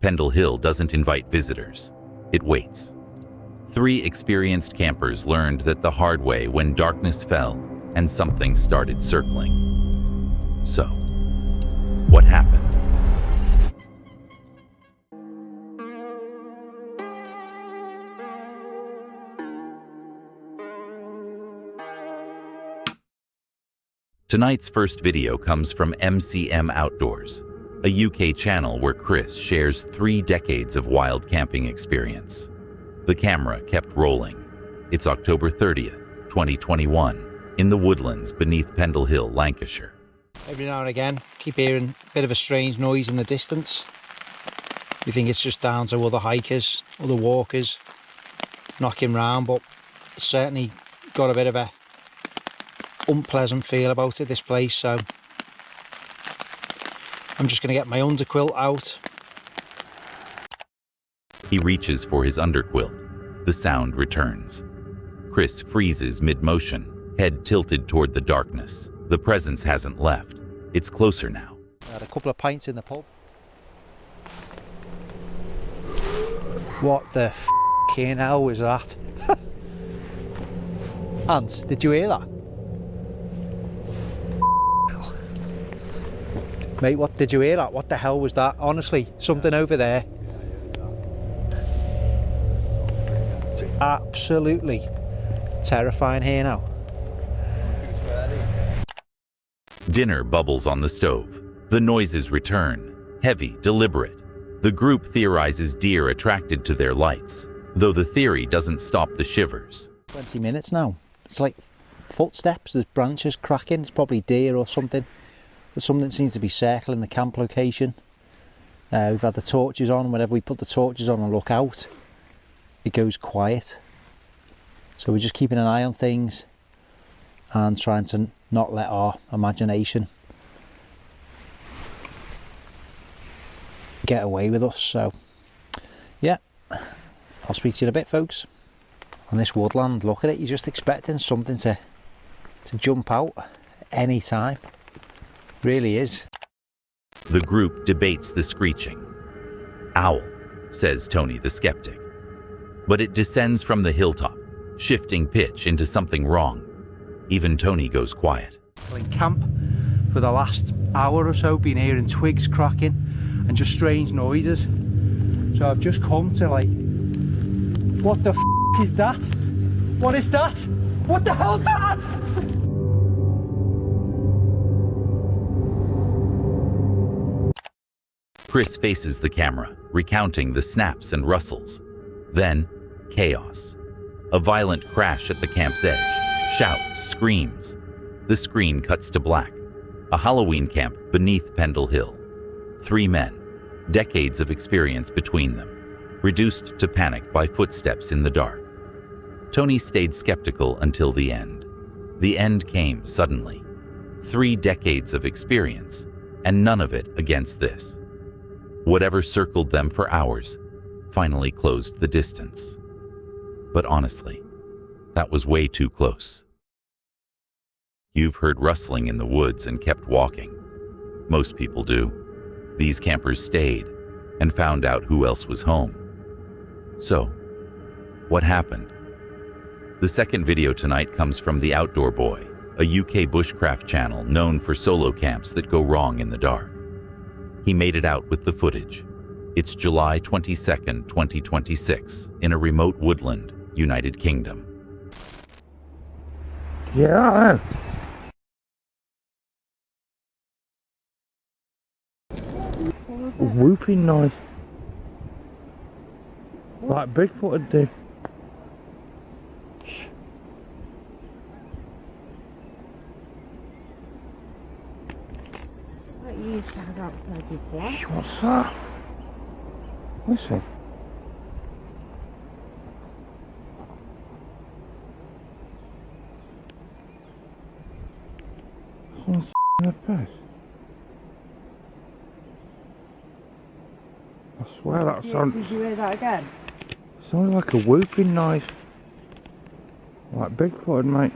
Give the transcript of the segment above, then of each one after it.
Pendle Hill doesn't invite visitors. It waits. 3 experienced campers learned that the hard way when darkness fell and something started circling. So, what happened? Tonight's first video comes from MCM Outdoors, a UK channel where Chris shares 3 decades of wild camping experience. The camera kept rolling. It's October 30th, 2021, in the woodlands beneath Pendle Hill, Lancashire. Every now and again, keep hearing a bit of a strange noise in the distance. You think it's just down to other hikers, other walkers knocking round, but it's certainly got a bit of a unpleasant feel about it, this place. So I'm just going to get my underquilt out. He reaches for his underquilt. The sound returns. Chris freezes mid-motion, head tilted toward the darkness. The presence hasn't left. It's closer now. I had a couple of pints in the pub. What the f***ing hell was that? Ant, did you hear that? Mate, what did you hear that? What the hell was that? Honestly, something over there. Absolutely terrifying here now. Dinner bubbles on the stove. The noises return, heavy, deliberate. The group theorizes deer attracted to their lights, though the theory doesn't stop the shivers. 20 minutes now. It's like footsteps, there's branches cracking. It's probably deer or something. But something seems to be circling the camp location. We've had the torches on. Whenever we put the torches on and look out, it goes quiet. So we're just keeping an eye on things and trying to not let our imagination get away with us. So yeah, I'll speak to you in a bit, folks. On this woodland, look at it, you're just expecting something to jump out at any time. Really is. The group debates the screeching. Owl, says Tony the skeptic. But it descends from the hilltop, shifting pitch into something wrong. Even Tony goes quiet. In camp for the last hour or so, been hearing twigs cracking and just strange noises. So I've just come to like, what the f is that? What is that? What the hell is that? Chris faces the camera, recounting the snaps and rustles. Then, chaos. A violent crash at the camp's edge. Shouts, screams. The screen cuts to black. A Halloween camp beneath Pendle Hill. 3 men, decades of experience between them, reduced to panic by footsteps in the dark. Tony stayed skeptical until the end. The end came suddenly. 3 decades of experience, and none of it against this. Whatever circled them for hours finally closed the distance. But honestly, that was way too close. You've heard rustling in the woods and kept walking. Most people do. These campers stayed and found out who else was home. So, what happened? The second video tonight comes from The Outdoor Boy, a UK bushcraft channel known for solo camps that go wrong in the dark. He made it out with the footage. It's July 22nd, 2026, in a remote woodland, United Kingdom. Yeah. Whooping noise. Like Bigfoot would do. You used to have outside before. What's that? Listen. Someone's in the piss. I swear that sounded. Did you hear that again? Sounded like a whooping noise. Like Bigfoot, mate.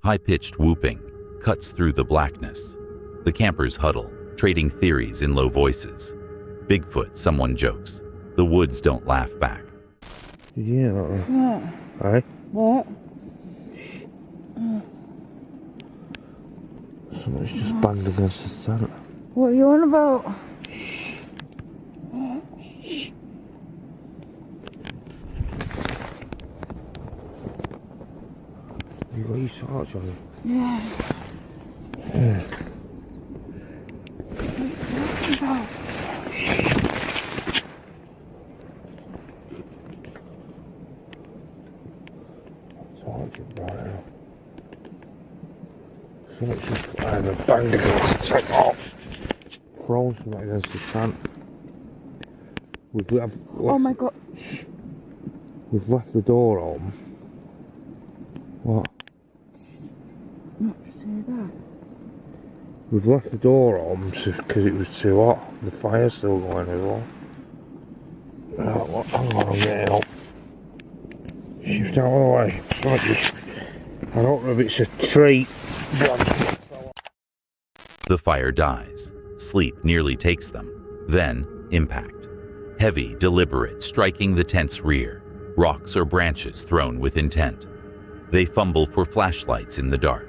High-pitched whooping, cuts through the blackness. The campers huddle, trading theories in low voices. Bigfoot, someone jokes. The woods don't laugh back. Yeah. What? Hey? What? Something's just banged against the tent. What are you on about? You got your torch on you? Yeah. Yeah. Torch it right now. Something's just banged against the tent. Oh! Thrown something against the tent. Oh my god. We've left the door open. What? Not to say that. We've left the door on because it was too hot. The fire's still going as well. Oh, hang on, I'm getting up. Shift out of the way. I don't know if it's a tree. The fire dies. Sleep nearly takes them. Then, impact. Heavy, deliberate, striking the tent's rear. Rocks or branches thrown with intent. They fumble for flashlights in the dark.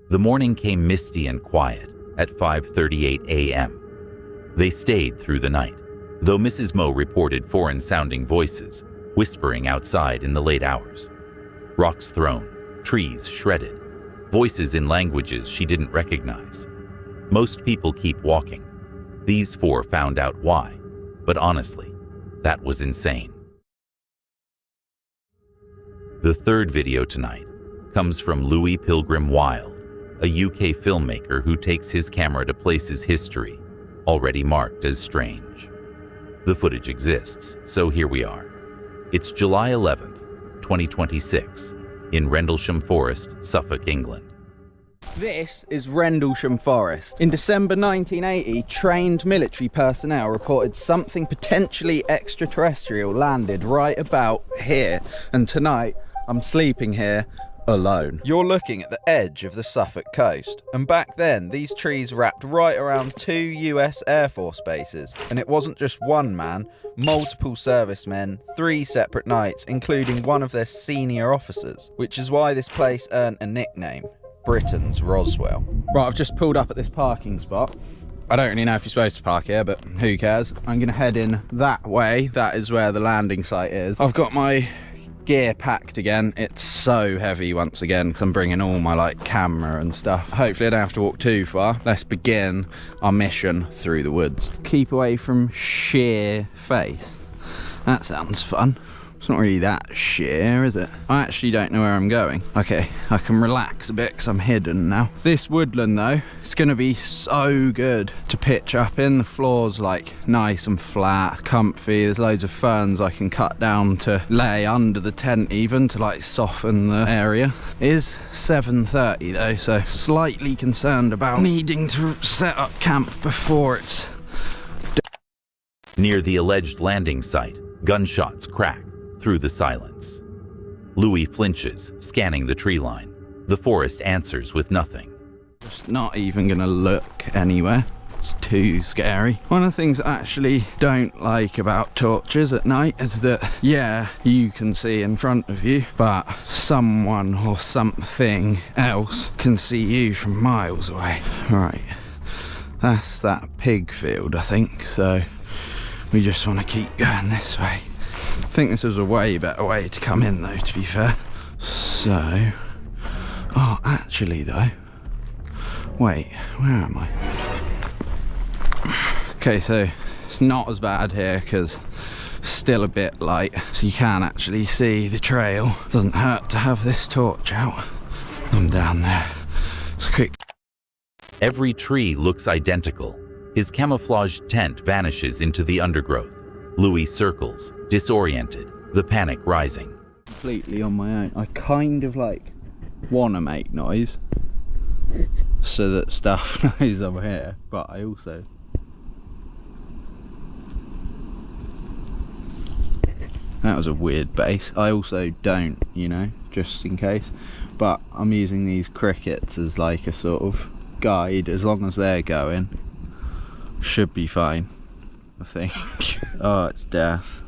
The morning came misty and quiet at 5:38 a.m. They stayed through the night, though Mrs. Moe reported foreign-sounding voices whispering outside in the late hours. Rocks thrown, trees shredded, voices in languages she didn't recognize. Most people keep walking. These four found out why, but honestly, that was insane. The third video tonight comes from Louis Pilgrim Wilde, a UK filmmaker who takes his camera to places history already marked as strange. The footage exists, so here we are. It's July 11th, 2026, in Rendlesham Forest, Suffolk, England. This is Rendlesham Forest. In December 1980, trained military personnel reported something potentially extraterrestrial landed right about here, and tonight I'm sleeping here alone. You're looking at the edge of the Suffolk coast, and back then these trees wrapped right around 2 US Air Force bases, and it wasn't just one man, multiple servicemen, 3 separate nights, including one of their senior officers, which is why this place earned a nickname, Britain's Roswell. Right, I've just pulled up at this parking spot. I don't really know if you're supposed to park here, but who cares? I'm gonna head in that way. That is where the landing site is. I've got my gear packed again. It's so heavy once again because I'm bringing all my camera and stuff. Hopefully I don't have to walk too far. Let's begin our mission through the woods. Keep away from sheer face. That sounds fun. It's not really that sheer, is it? I actually don't know where I'm going. Okay, I can relax a bit because I'm hidden now. This woodland though, it's going to be so good to pitch up in. The floor's like nice and flat, comfy. There's loads of ferns I can cut down to lay under the tent even to like soften the area. It is 7:30 though, so slightly concerned about needing to set up camp before it's... Near the alleged landing site, gunshots crack through the silence. Louis flinches, scanning the tree line. The forest answers with nothing. Just not even gonna look anywhere. It's too scary. One of the things I actually don't like about torches at night is that, yeah, you can see in front of you, but someone or something else can see you from miles away. Right, that's that pig field, I think, so we just want to keep going this way. I think this was a way better way to come in though, to be fair. So, oh, actually though, wait, where am I? Okay, so it's not as bad here because it's still a bit light, so you can actually see the trail. Doesn't hurt to have this torch out. I'm down there. It's quick. Every tree looks identical. His camouflaged tent vanishes into the undergrowth. Louis circles, disoriented, the panic rising. Completely on my own. I kind of like want to make noise so that stuff knows I'm here, but I also... That was a weird base. I also don't, you know, just in case. But I'm using these crickets as like a sort of guide. As long as they're going, should be fine, I think. Oh, it's death.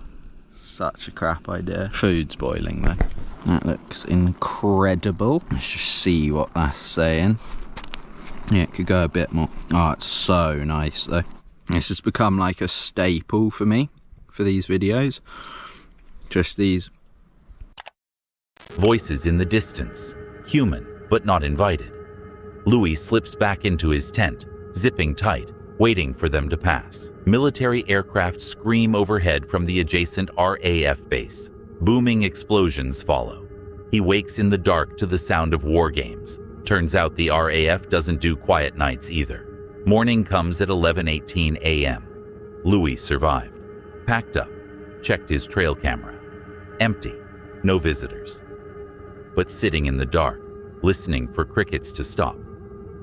Such a crap idea. Food's boiling though. That looks incredible. Let's just see what that's saying. Yeah, it could go a bit more. Oh, it's so nice though. It's just become like a staple for me for these videos. Just these. Voices in the distance. Human, but not invited. Louis slips back into his tent, zipping tight, waiting for them to pass. Military aircraft scream overhead from the adjacent RAF base. Booming explosions follow. He wakes in the dark to the sound of war games. Turns out the RAF doesn't do quiet nights either. Morning comes at 11:18 a.m. Louis survived. Packed up, checked his trail camera. Empty, no visitors. But sitting in the dark, listening for crickets to stop,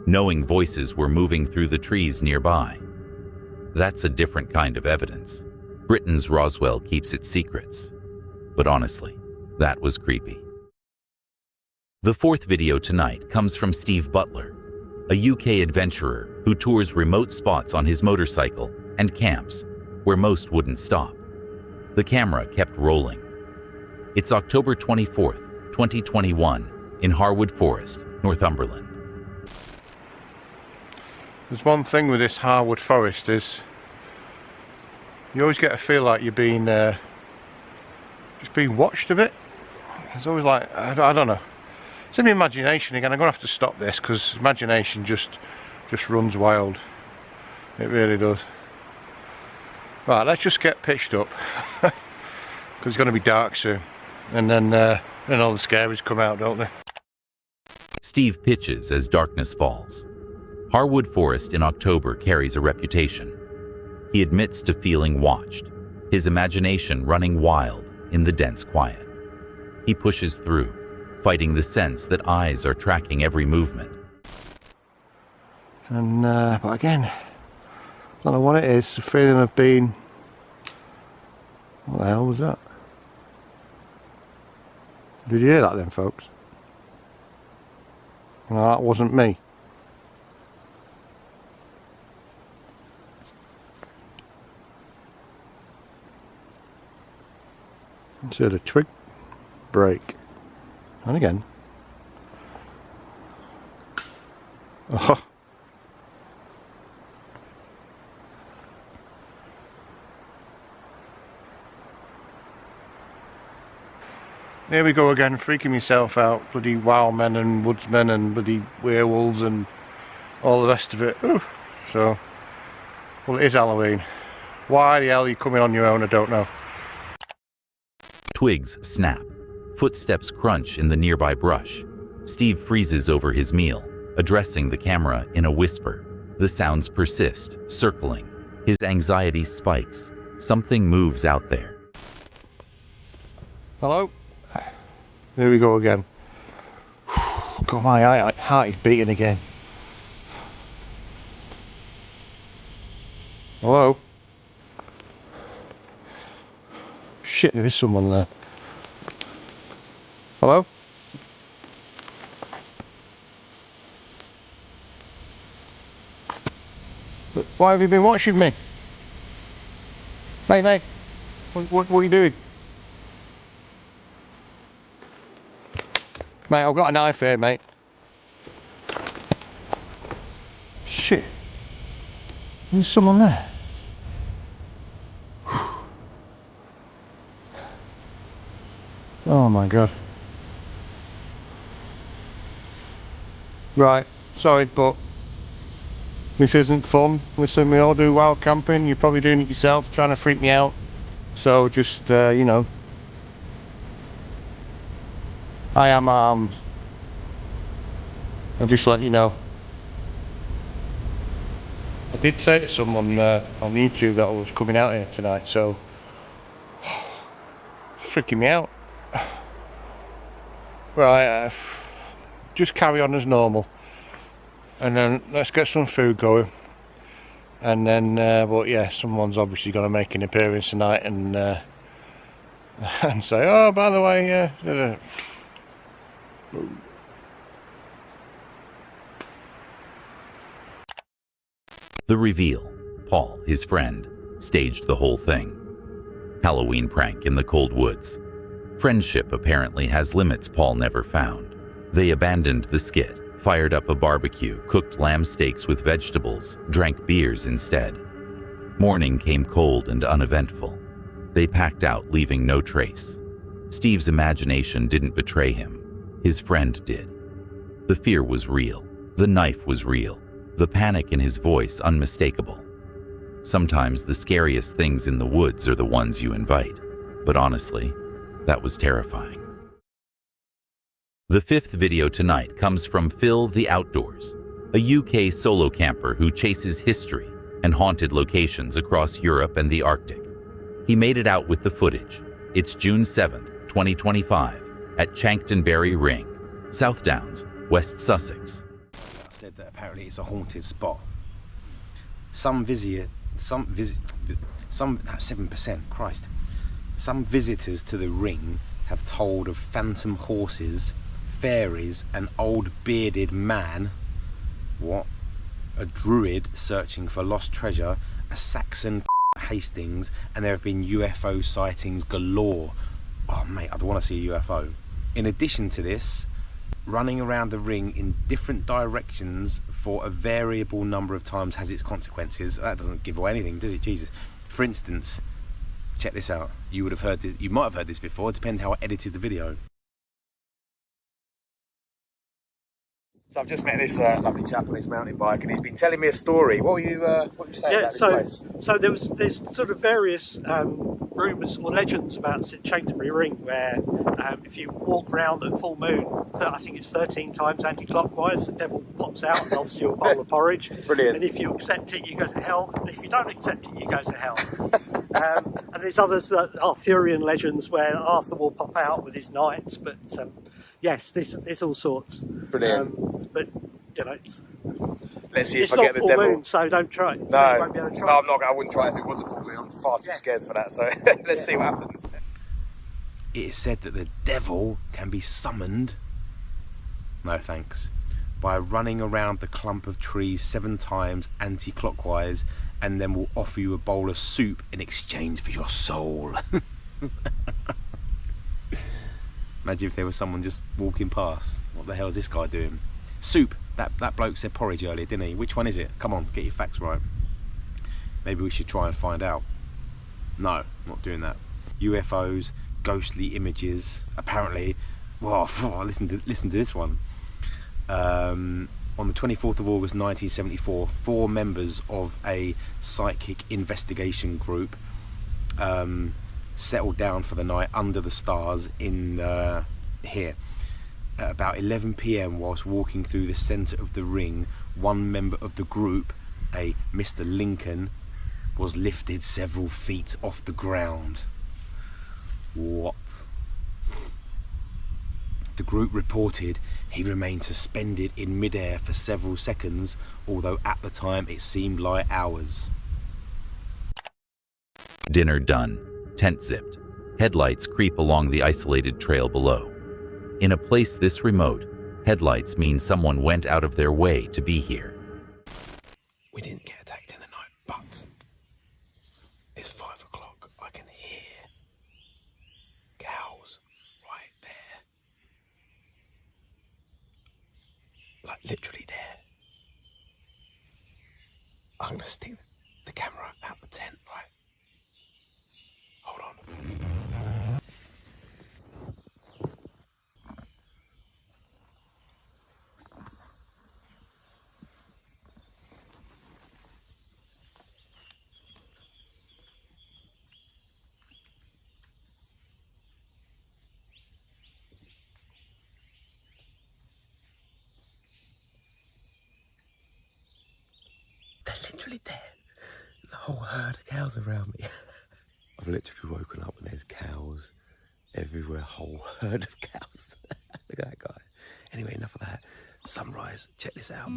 knowing voices were moving through the trees nearby. That's a different kind of evidence. Britain's Roswell keeps its secrets. But honestly, that was creepy. The fourth video tonight comes from Steve Butler, a UK adventurer who tours remote spots on his motorcycle and camps where most wouldn't stop. The camera kept rolling. It's October 24th, 2021, in Harwood Forest, Northumberland. There's one thing with this Harwood Forest is you always get a feel like you're being just being watched a bit. It's always like, I don't know. It's in my imagination again. I'm going to have to stop this because imagination just runs wild. It really does. Right, let's just get pitched up because it's going to be dark soon. And then all the scaries come out, don't they? Steve pitches as darkness falls. Harwood Forest in October carries a reputation. He admits to feeling watched, his imagination running wild in the dense quiet. He pushes through, fighting the sense that eyes are tracking every movement. And but again, I don't know what it is. The feeling of being. What the hell was that? Did you hear that then, folks? No, that wasn't me. Just heard a twig break. And again. Oh. Here we go again, freaking myself out. Bloody wild men and woodsmen and bloody werewolves and all the rest of it. Ooh. So, well, it is Halloween. Why the hell are you coming on your own? I don't know. Twigs snap. Footsteps crunch in the nearby brush. Steve freezes over his meal, addressing the camera in a whisper. The sounds persist, circling. His anxiety spikes. Something moves out there. Hello? There we go again. God, my heart is beating again. Hello? Shit, there is someone there. Hello? Why have you been watching me? Mate, what are you doing? Mate, I've got a knife here, mate. Shit. There's someone there. Oh my god. Right, sorry, but this isn't fun. Listen, we all do wild camping. You're probably doing it yourself, trying to freak me out. So just, you know, I am armed. I'll just let you know. I did say to someone on YouTube that I was coming out here tonight, so it's freaking me out. Right, just carry on as normal, and then let's get some food going, and then but yeah, someone's obviously going to make an appearance tonight and and say, oh, by the way, The reveal. Paul, his friend, staged the whole thing. Halloween prank in the cold woods. Friendship apparently has limits Paul never found. They abandoned the skit, fired up a barbecue, cooked lamb steaks with vegetables, drank beers instead. Morning came cold and uneventful. They packed out, leaving no trace. Steve's imagination didn't betray him. His friend did. The fear was real. The knife was real. The panic in his voice unmistakable. Sometimes the scariest things in the woods are the ones you invite. But honestly, that was terrifying. The fifth video tonight comes from Phil the Outdoors, a UK solo camper who chases history and haunted locations across Europe and the Arctic. He made it out with the footage. It's June 7th, 2025, at Chanktonbury Ring, South Downs, West Sussex. Said that apparently it's a haunted spot. Some 7%, Christ. Some visitors to the ring have told of phantom horses, fairies, an old bearded man, a druid searching for lost treasure, a Saxon Hastings, and there have been UFO sightings galore. Oh mate, I'd want to see a UFO. In addition to this, running around the ring in different directions for a variable number of times has its consequences. That doesn't give away anything, does it? Jesus. For instance, check this out. You would have heard this, you might have heard this before, depending how I edited the video. So I've just met this lovely chap on his mountain bike, and he's been telling me a story. What were you saying about this place? So there's sort of various rumours or legends about St Chanktonbury Ring, where if you walk round at full moon, I think it's 13 times anti-clockwise, the devil pops out and offers you a bowl of porridge. Brilliant. And if you accept it, you go to hell. And if you don't accept it, you go to hell. And there's others that are Arthurian legends where Arthur will pop out with his knights. But yes, there's all sorts. Brilliant. But you know, Let's see if it's I not get the full devil. moon, so don't try. No, So you won't be able to try. no, I'm not. I wouldn't try it if it was a full moon. I'm far too scared for that. So let's see what happens. It is said that the devil can be summoned, no thanks, by running around the clump of trees 7 times anti-clockwise, and then will offer you a bowl of soup in exchange for your soul. Imagine if there was someone just walking past. What the hell is this guy doing? Soup. That bloke said porridge earlier, didn't he? Which one is it? Come on, get your facts right. Maybe we should try and find out. No, not doing that. UFOs, ghostly images. Apparently, well, listen to this one. On the 24th of August 1974, 4 members of a psychic investigation group settled down for the night under the stars in here. At about 11 p.m, whilst walking through the centre of the ring, one member of the group, a Mr. Lincoln, was lifted several feet off the ground. What? The group reported he remained suspended in midair for several seconds, although at the time it seemed like hours. Dinner done, tent zipped, headlights creep along the isolated trail below. In a place this remote, headlights mean someone went out of their way to be here. We didn't get attacked in the night, but it's 5 o'clock. I can hear cows right there. Like literally there. I'm gonna stick the camera out the tent, right? Hold on. They're literally there. There's a whole herd of cows around me. I've literally woken up and there's cows everywhere, a whole herd of cows. Look at that guy. Anyway, enough of that. Sunrise, check this out.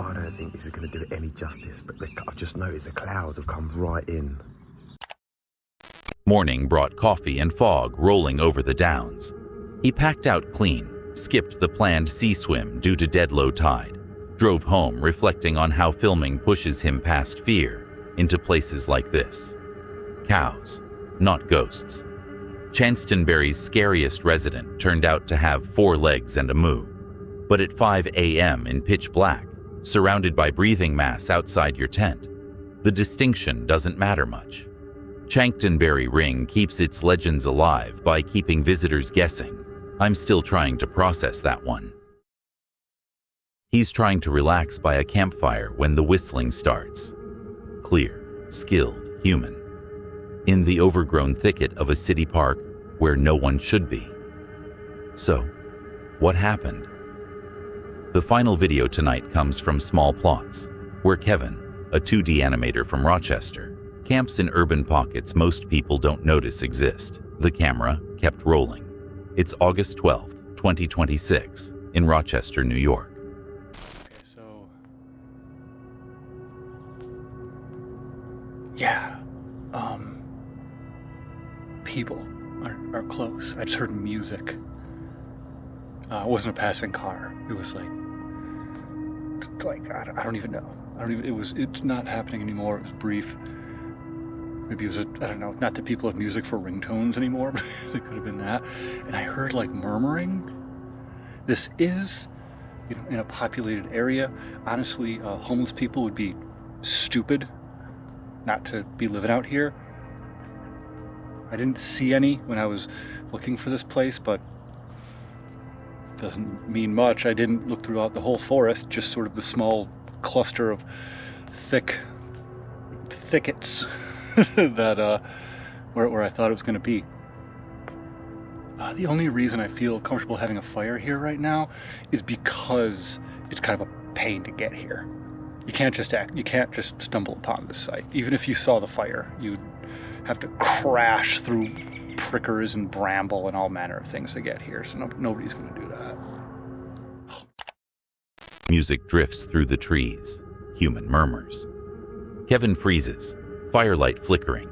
I don't think this is going to do it any justice, but I've just noticed the clouds have come right in. Morning brought coffee and fog rolling over the downs. He packed out clean, skipped the planned sea swim due to dead low tide, drove home reflecting on how filming pushes him past fear into places like this. Cows, not ghosts. Chanktonbury's scariest resident turned out to have 4 legs and a moo. But at 5 a.m. in pitch black, surrounded by breathing mass outside your tent, the distinction doesn't matter much. Chanktonbury Ring keeps its legends alive by keeping visitors guessing. I'm still trying to process that one. He's trying to relax by a campfire when the whistling starts. Clear, skilled, human. In the overgrown thicket of a city park where no one should be. So, what happened? The final video tonight comes from Small Plots, where Kevin, a 2D animator from Rochester, camps in urban pockets most people don't notice exist. The camera kept rolling. It's August 12th, 2026, in Rochester, New York. Okay, so... yeah, people are close. I just heard music. It wasn't a passing car. It was like I don't even know. It's not happening anymore. It was brief. Maybe it was I don't know, not that people have music for ringtones anymore, but it could have been that. And I heard like murmuring. This is, in a populated area. Honestly, homeless people would be stupid not to be living out here. I didn't see any when I was looking for this place, but doesn't mean much. I didn't look throughout the whole forest, just sort of the small cluster of thickets that where I thought it was going to be. The only reason I feel comfortable having a fire here right now is because it's kind of a pain to get here. You can't just stumble upon this site. Even if you saw the fire, you'd have to crash through prickers and bramble and all manner of things to get here. So nobody's going to do that. Music drifts through the trees. Human murmurs. Kevin freezes, firelight flickering.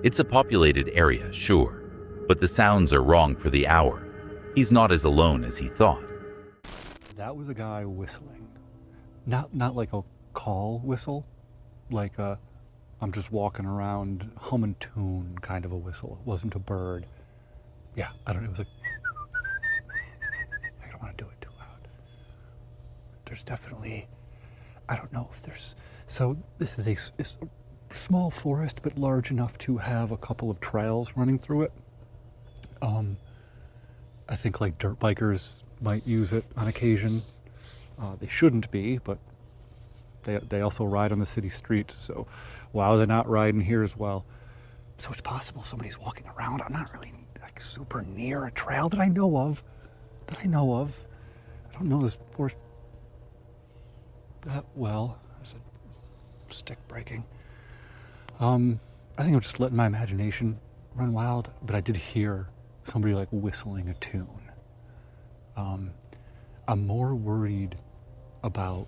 It's a populated area, sure, but the sounds are wrong for the hour. He's not as alone as he thought. That was a guy whistling. Not like a call whistle, like a I'm just walking around humming tune kind of a whistle. It wasn't a bird. Yeah, I don't know, it was like I don't want to do it too loud. There's definitely I don't know if there's, so this is a small forest, but large enough to have a couple of trails running through it. I think like dirt bikers might use it on occasion. They shouldn't be, but they also ride on the city streets, so wow, they're not riding here as well. So it's possible somebody's walking around. I'm not really like super near a trail that I know of. I don't know this forest that well. There's a stick breaking. I think I'm just letting my imagination run wild, but I did hear somebody like whistling a tune. I'm more worried about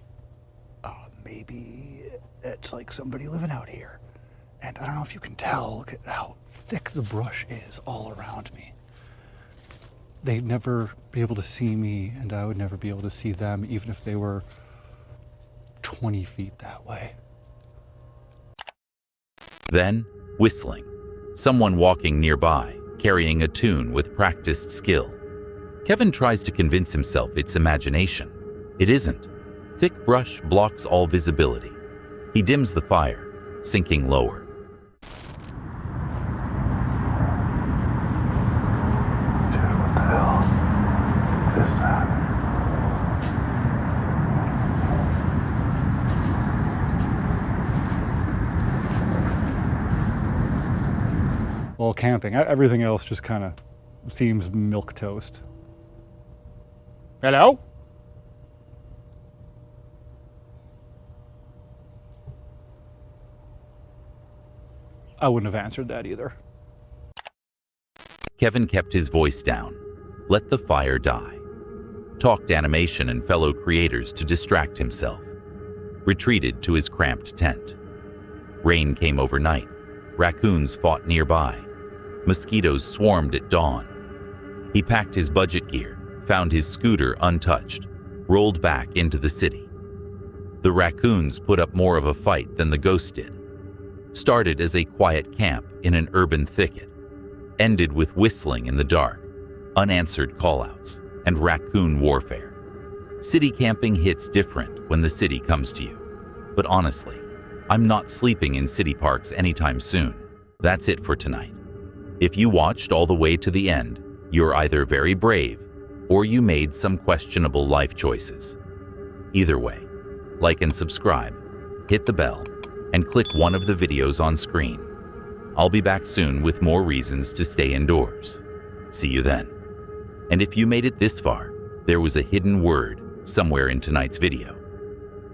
maybe it's like somebody living out here. And I don't know if you can tell, look at how thick the brush is all around me. They'd never be able to see me, and I would never be able to see them, even if they were 20 feet that way. Then, whistling. Someone walking nearby, carrying a tune with practiced skill. Kevin tries to convince himself it's imagination. It isn't. Thick brush blocks all visibility. He dims the fire, sinking lower. Dude, what the hell is that? Well, camping, everything else just kind of seems milquetoast. Hello? I wouldn't have answered that either. Kevin kept his voice down, let the fire die, talked animation and fellow creators to distract himself, retreated to his cramped tent. Rain came overnight, raccoons fought nearby, mosquitoes swarmed at dawn. He packed his budget gear, found his scooter untouched, rolled back into the city. The raccoons put up more of a fight than the ghost did. Started as a quiet camp in an urban thicket, ended with whistling in the dark, unanswered callouts, and raccoon warfare. City camping hits different when the city comes to you. But honestly, I'm not sleeping in city parks anytime soon. That's it for tonight. If you watched all the way to the end, you're either very brave or you made some questionable life choices. Either way, like and subscribe, hit the bell, and click one of the videos on screen. I'll be back soon with more reasons to stay indoors. See you then. And if you made it this far, there was a hidden word somewhere in tonight's video.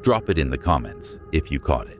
Drop it in the comments if you caught it.